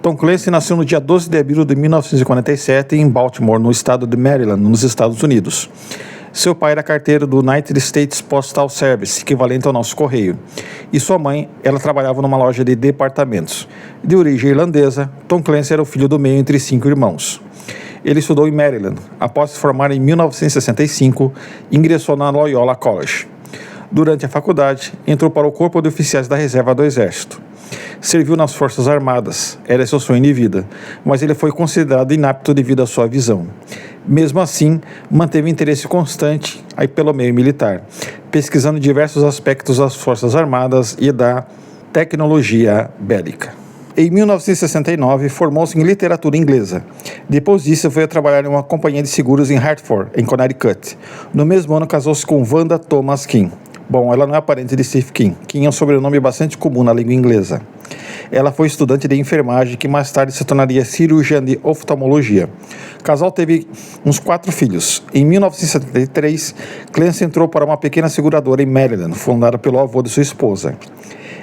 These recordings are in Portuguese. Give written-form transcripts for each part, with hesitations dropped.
Tom Clancy nasceu no dia 12 de abril de 1947 em Baltimore, no estado de Maryland, nos Estados Unidos. Seu pai era carteiro do United States Postal Service, equivalente ao nosso correio, e sua mãe, ela trabalhava numa loja de departamentos. De origem irlandesa, Tom Clancy era o filho do meio entre 5 irmãos. Ele estudou em Maryland. Após se formar em 1965, ingressou na Loyola College. Durante a faculdade, entrou para o Corpo de Oficiais da Reserva do Exército. Serviu nas Forças Armadas, era seu sonho de vida, mas ele foi considerado inapto devido à sua visão. Mesmo assim, manteve interesse constante pelo meio militar, pesquisando diversos aspectos das Forças Armadas e da tecnologia bélica. Em 1969, formou-se em literatura inglesa. Depois disso, foi a trabalhar em uma companhia de seguros em Hartford, em Connecticut. No mesmo ano, casou-se com Wanda Thomas King. Bom, ela não é parente de Steve King. King é um sobrenome bastante comum na língua inglesa. Ela foi estudante de enfermagem que mais tarde se tornaria cirurgiã de oftalmologia. O casal teve uns 4 filhos. Em 1973, Clancy entrou para uma pequena seguradora em Maryland, fundada pelo avô de sua esposa.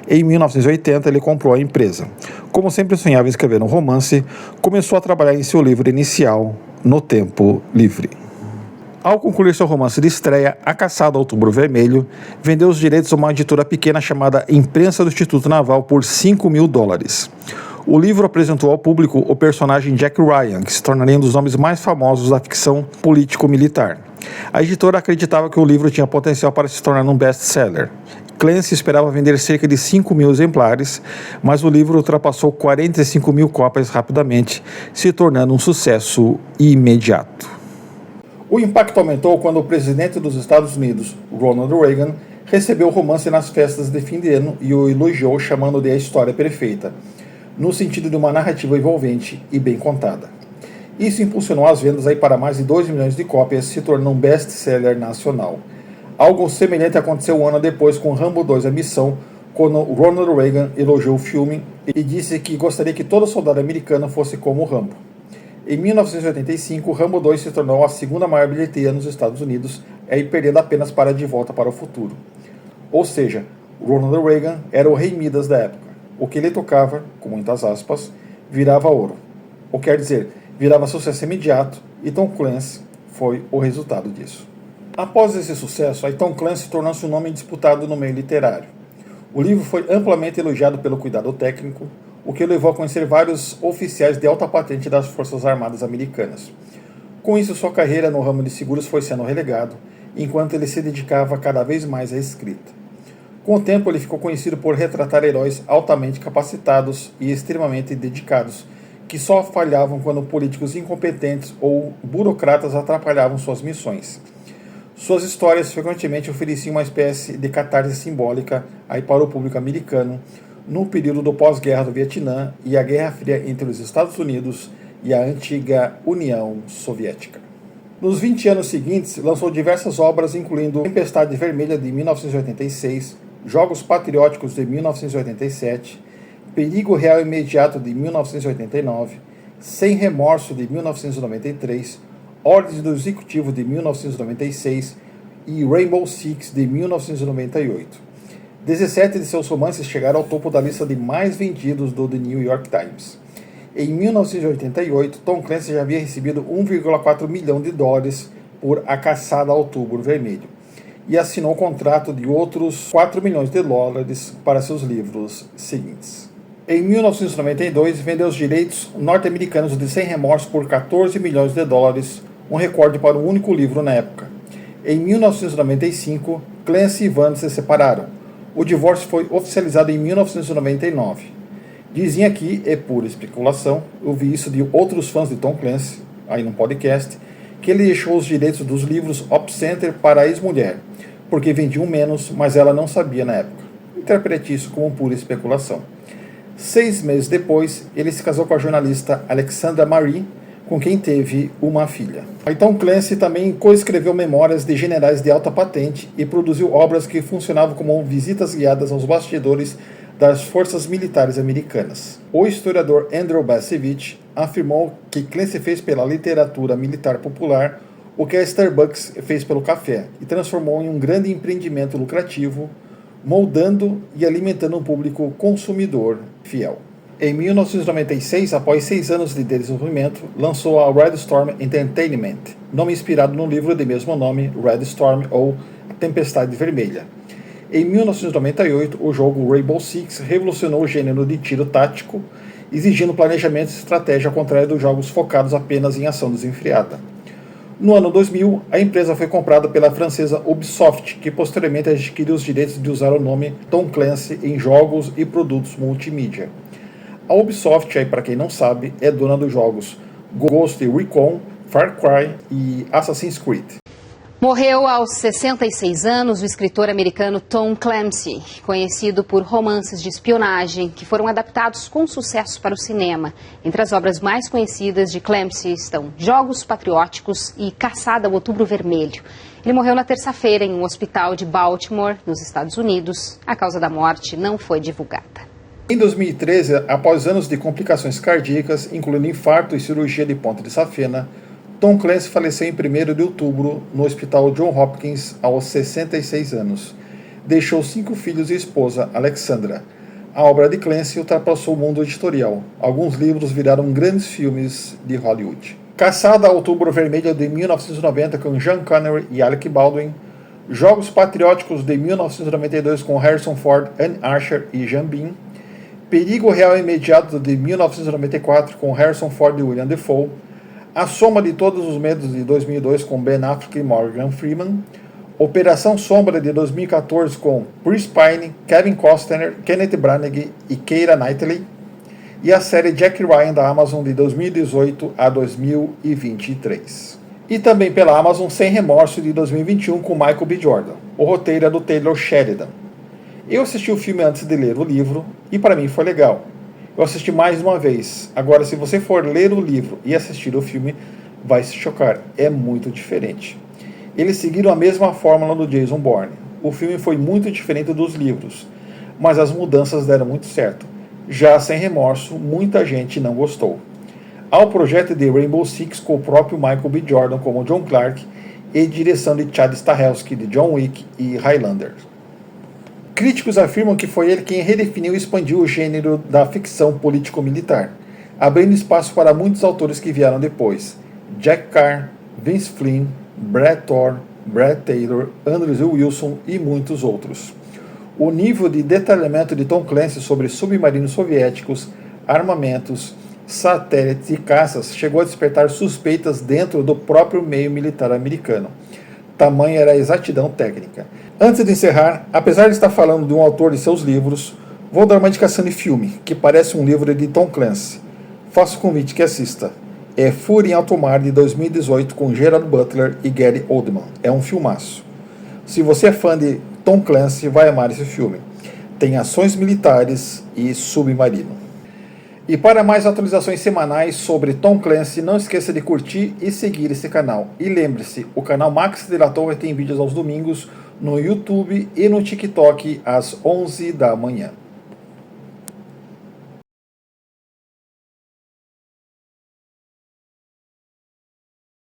Em 1980, ele comprou a empresa. Como sempre sonhava em escrever um romance, começou a trabalhar em seu livro inicial, No Tempo Livre. Ao concluir seu romance de estreia, A Caçada ao Outubro Vermelho, vendeu os direitos a uma editora pequena chamada Imprensa do Instituto Naval por $5.000. O livro apresentou ao público o personagem Jack Ryan, que se tornaria um dos nomes mais famosos da ficção político-militar. A editora acreditava que o livro tinha potencial para se tornar um best-seller. Clancy esperava vender cerca de 5.000 exemplares, mas o livro ultrapassou 45.000 cópias rapidamente, se tornando um sucesso imediato. O impacto aumentou quando o presidente dos Estados Unidos, Ronald Reagan, recebeu o romance nas festas de fim de ano e o elogiou, chamando de a história perfeita, no sentido de uma narrativa envolvente e bem contada. Isso impulsionou as vendas para mais de 2 milhões de cópias, se tornando um best-seller nacional. Algo semelhante aconteceu um ano depois com Rambo 2: A Missão, quando Ronald Reagan elogiou o filme e disse que gostaria que todo soldado americano fosse como Rambo. Em 1985, Rambo 2 se tornou a segunda maior bilheteria nos Estados Unidos, perdendo apenas para De Volta para o Futuro. Ou seja, Ronald Reagan era o rei Midas da época. O que ele tocava, com muitas aspas, virava ouro. Ou quer dizer, virava sucesso imediato, e Tom Clancy foi o resultado disso. Após esse sucesso, Tom Clancy tornou-se um nome disputado no meio literário. O livro foi amplamente elogiado pelo cuidado técnico, o que o levou a conhecer vários oficiais de alta patente das Forças Armadas Americanas. Com isso, sua carreira no ramo de seguros foi sendo relegado, enquanto ele se dedicava cada vez mais à escrita. Com o tempo, ele ficou conhecido por retratar heróis altamente capacitados e extremamente dedicados, que só falhavam quando políticos incompetentes ou burocratas atrapalhavam suas missões. Suas histórias frequentemente ofereciam uma espécie de catarse simbólica para o público americano, no período do pós-guerra do Vietnã e a Guerra Fria entre os Estados Unidos e a antiga União Soviética. Nos 20 anos seguintes, lançou diversas obras, incluindo Tempestade Vermelha, de 1986, Jogos Patrióticos, de 1987, Perigo Real Imediato, de 1989, Sem Remorso, de 1993, Ordem do Executivo, de 1996 e Rainbow Six, de 1998. 17 de seus romances chegaram ao topo da lista de mais vendidos do The New York Times. Em 1988, Tom Clancy já havia recebido $1,4 milhão por A Caçada ao Outubro Vermelho e assinou um contrato de outros $4 milhões para seus livros seguintes. Em 1992, vendeu os direitos norte-americanos de Sem Remorso por $14 milhões, um recorde para um único livro na época. Em 1995, Clancy e Wanda se separaram. O divórcio foi oficializado em 1999. Dizem aqui, é pura especulação, eu vi isso de outros fãs de Tom Clancy, aí no podcast, que ele deixou os direitos dos livros Op Center para a ex-mulher, porque vendiam menos, mas ela não sabia na época. Interprete isso como pura especulação. 6 meses depois, ele se casou com a jornalista Alexandra Marie, com quem teve uma filha. Tom Clancy também coescreveu memórias de generais de alta patente e produziu obras que funcionavam como visitas guiadas aos bastidores das forças militares americanas. O historiador Andrew Bacevich afirmou que Clancy fez pela literatura militar popular o que a Starbucks fez pelo café e transformou em um grande empreendimento lucrativo, moldando e alimentando um público consumidor fiel. Em 1996, após 6 anos de desenvolvimento, lançou a Red Storm Entertainment, nome inspirado no livro de mesmo nome, Red Storm ou Tempestade Vermelha. Em 1998, o jogo Rainbow Six revolucionou o gênero de tiro tático, exigindo planejamento e estratégia ao contrário dos jogos focados apenas em ação desenfreada. No ano 2000, a empresa foi comprada pela francesa Ubisoft, que posteriormente adquiriu os direitos de usar o nome Tom Clancy em jogos e produtos multimídia. A Ubisoft, para quem não sabe, é dona dos jogos Ghost Recon, Far Cry e Assassin's Creed. Morreu aos 66 anos o escritor americano Tom Clancy, conhecido por romances de espionagem que foram adaptados com sucesso para o cinema. Entre as obras mais conhecidas de Clancy estão Jogos Patrióticos e Caçada ao Outubro Vermelho. Ele morreu na terça-feira em um hospital de Baltimore, nos Estados Unidos. A causa da morte não foi divulgada. Em 2013, após anos de complicações cardíacas, incluindo infarto e cirurgia de ponta de safena, Tom Clancy faleceu em 1º de outubro no Hospital Johns Hopkins aos 66 anos. Deixou 5 filhos e esposa, Alexandra. A obra de Clancy ultrapassou o mundo editorial. Alguns livros viraram grandes filmes de Hollywood. Caçada ao Outubro Vermelho de 1990 com Sean Connery e Alec Baldwin. Jogos Patrióticos de 1992 com Harrison Ford, Anne Archer e Sean Bean. Perigo Real Imediato de 1994 com Harrison Ford e William Dafoe. A Soma de Todos os Medos de 2002 com Ben Affleck e Morgan Freeman. Operação Sombra de 2014 com Chris Pine, Kevin Costner, Kenneth Branagh e Keira Knightley. E a série Jack Ryan da Amazon de 2018 a 2023. E também pela Amazon Sem Remorso de 2021 com Michael B. Jordan. O roteiro é do Taylor Sheridan. Eu assisti o filme antes de ler o livro e para mim foi legal. Eu assisti mais uma vez. Agora, se você for ler o livro e assistir o filme, vai se chocar. É muito diferente. Eles seguiram a mesma fórmula do Jason Bourne. O filme foi muito diferente dos livros, mas as mudanças deram muito certo. Já Sem Remorso, muita gente não gostou. Há o projeto de Rainbow Six com o próprio Michael B. Jordan como John Clark e direção de Chad Stahelski de John Wick e Highlander. Críticos afirmam que foi ele quem redefiniu e expandiu o gênero da ficção político-militar, abrindo espaço para muitos autores que vieram depois: Jack Carr, Vince Flynn, Brad Thor, Brad Taylor, Andrew Wilson e muitos outros. O nível de detalhamento de Tom Clancy sobre submarinos soviéticos, armamentos, satélites e caças chegou a despertar suspeitas dentro do próprio meio militar americano. Tamanha era a exatidão técnica. Antes de encerrar, apesar de estar falando de um autor e seus livros, vou dar uma indicação de filme, que parece um livro de Tom Clancy. Faço o convite que assista. É Fúria em Alto Mar, de 2018, com Gerard Butler e Gary Oldman. É um filmaço. Se você é fã de Tom Clancy, vai amar esse filme. Tem ações militares e submarino. E para mais atualizações semanais sobre Tom Clancy, não esqueça de curtir e seguir esse canal. E lembre-se, o canal Max de la Torre tem vídeos aos domingos no YouTube e no TikTok às 11 da manhã.